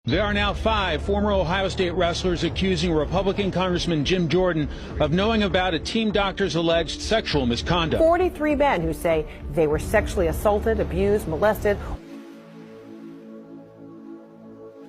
There are now 5 former Ohio State wrestlers accusing Republican Congressman Jim Jordan of knowing about a team doctor's alleged sexual misconduct. 43 men who say they were sexually assaulted, abused, molested.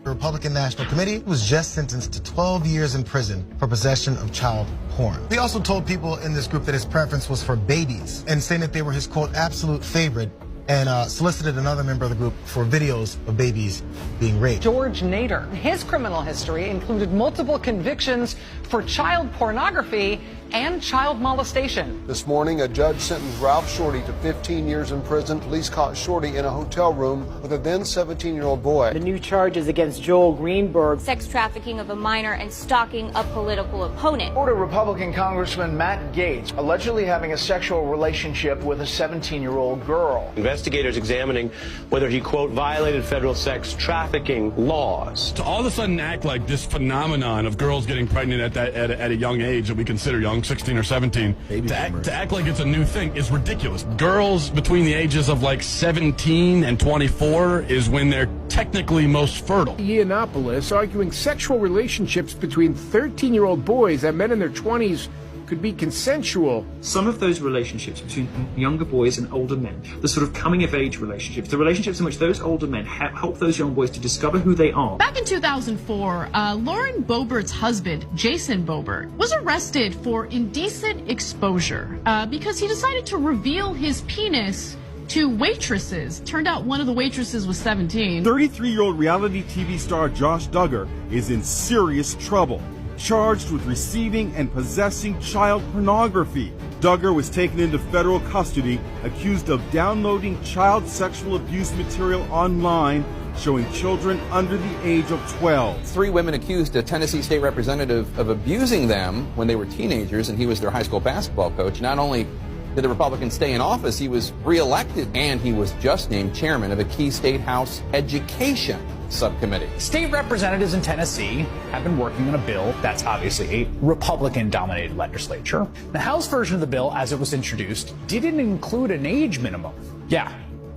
The Republican National Committee was just sentenced to 12 years in prison for possession of child porn. He also told people in this group that his preference was for babies and saying that they were his, quote, absolute favorite, and solicited another member of the group for videos of babies being raped. George Nader. His criminal history included multiple convictions for child pornography and child molestation. This morning, a judge sentenced Ralph Shorty to 15 years in prison. Police caught Shorty in a hotel room with a then 17-year-old boy. The new charges against Joel Greenberg. Sex trafficking of a minor and stalking a political opponent. Florida Republican Congressman Matt Gaetz allegedly having a sexual relationship with a 17-year-old girl. Investigators examining whether he, quote, violated federal sex trafficking laws. To all of a sudden act like this phenomenon of girls getting pregnant at a young age that we consider young, 16 or 17, to act like it's a new thing is ridiculous. Girls between the ages of like 17 and 24 is when they're technically most fertile. Yiannopoulos arguing sexual relationships between 13-year-old boys and men in their 20s could be consensual. Some of those relationships between younger boys and older men, the sort of coming-of-age relationships, the relationships in which those older men help those young boys to discover who they are. Back in 2004, Lauren Boebert's husband, Jason Boebert, was arrested for indecent exposure because he decided to reveal his penis to waitresses. Turned out one of the waitresses was 17. 33-year-old reality TV star Josh Duggar is in serious trouble, charged with receiving and possessing child pornography. Duggar was taken into federal custody, accused of downloading child sexual abuse material online, showing children under the age of 12. 3 women accused a Tennessee state representative of abusing them when they were teenagers, and he was their high school basketball coach. Not only did the Republican stay in office, he was reelected, and he was just named chairman of a key state house education subcommittee. State representatives in Tennessee have been working on a bill that's obviously a Republican-dominated legislature. The House version of the bill, as it was introduced, didn't include an age minimum. Yeah,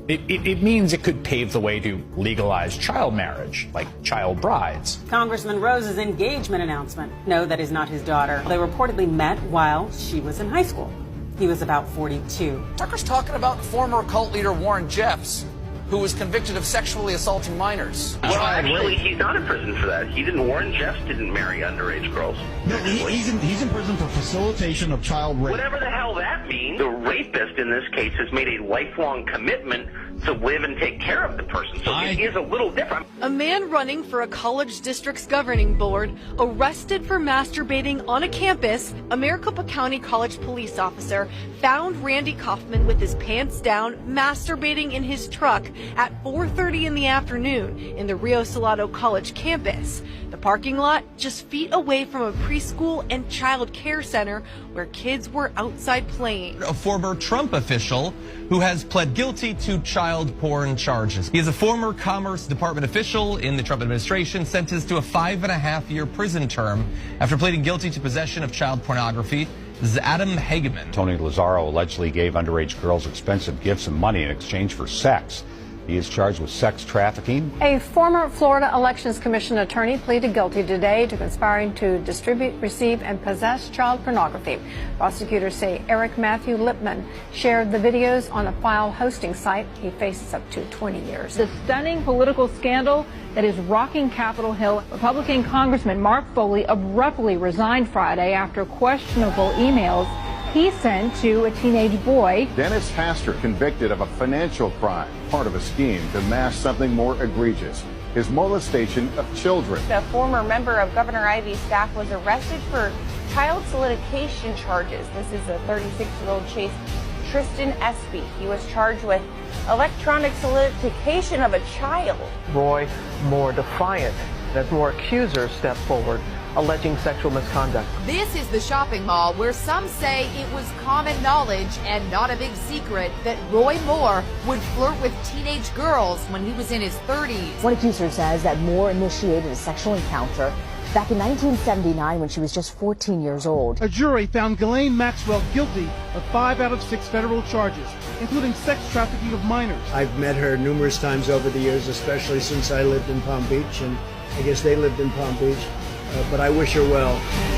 it means it could pave the way to legalize child marriage, like child brides. Congressman Rose's engagement announcement. No, that is not his daughter. They reportedly met while she was in high school. He was about 42. Tucker's talking about former cult leader Warren Jeffs, who was convicted of sexually assaulting minors. Well, actually, he's not in prison for that. Warren Jeffs didn't marry underage girls. No, he's in prison for facilitation of child rape. Whatever the hell that means, the rapist in this case has made a lifelong commitment to live and take care of the person. So it is a little different. A man running for a college district's governing board arrested for masturbating on a campus. A Maricopa County College police officer found Randy Kaufman with his pants down, masturbating in his truck at 4:30 in the afternoon in the Rio Salado College campus. The parking lot just feet away from a preschool and child care center where kids were outside playing. A former Trump official who has pled guilty to child porn charges. He is a former Commerce Department official in the Trump administration, sentenced to a 5.5-year prison term after pleading guilty to possession of child pornography. This is Adam Hageman. Tony Lazzaro allegedly gave underage girls expensive gifts and money in exchange for sex. He is charged with sex trafficking. A former Florida Elections Commission attorney pleaded guilty today to conspiring to distribute, receive, and possess child pornography. Prosecutors say Eric Matthew Lipman shared the videos on a file hosting site. He faces up to 20 years. The stunning political scandal that is rocking Capitol Hill. Republican Congressman Mark Foley abruptly resigned Friday after questionable emails he sent to a teenage boy. Dennis Hastert convicted of a financial crime, part of a scheme to mask something more egregious, his molestation of children. A former member of Governor Ivey's staff was arrested for child solicitation charges. This is a 36-year-old Chase Tristan Espy. He was charged with electronic solicitation of a child. Roy Moore defiant as more accusers step forward, alleging sexual misconduct. This is the shopping mall where some say it was common knowledge and not a big secret that Roy Moore would flirt with teenage girls when he was in his 30s. One accuser says that Moore initiated a sexual encounter back in 1979 when she was just 14 years old. A jury found Ghislaine Maxwell guilty of 5 out of 6 federal charges, including sex trafficking of minors. I've met her numerous times over the years, especially since I lived in Palm Beach, and I guess they lived in Palm Beach, but I wish her well.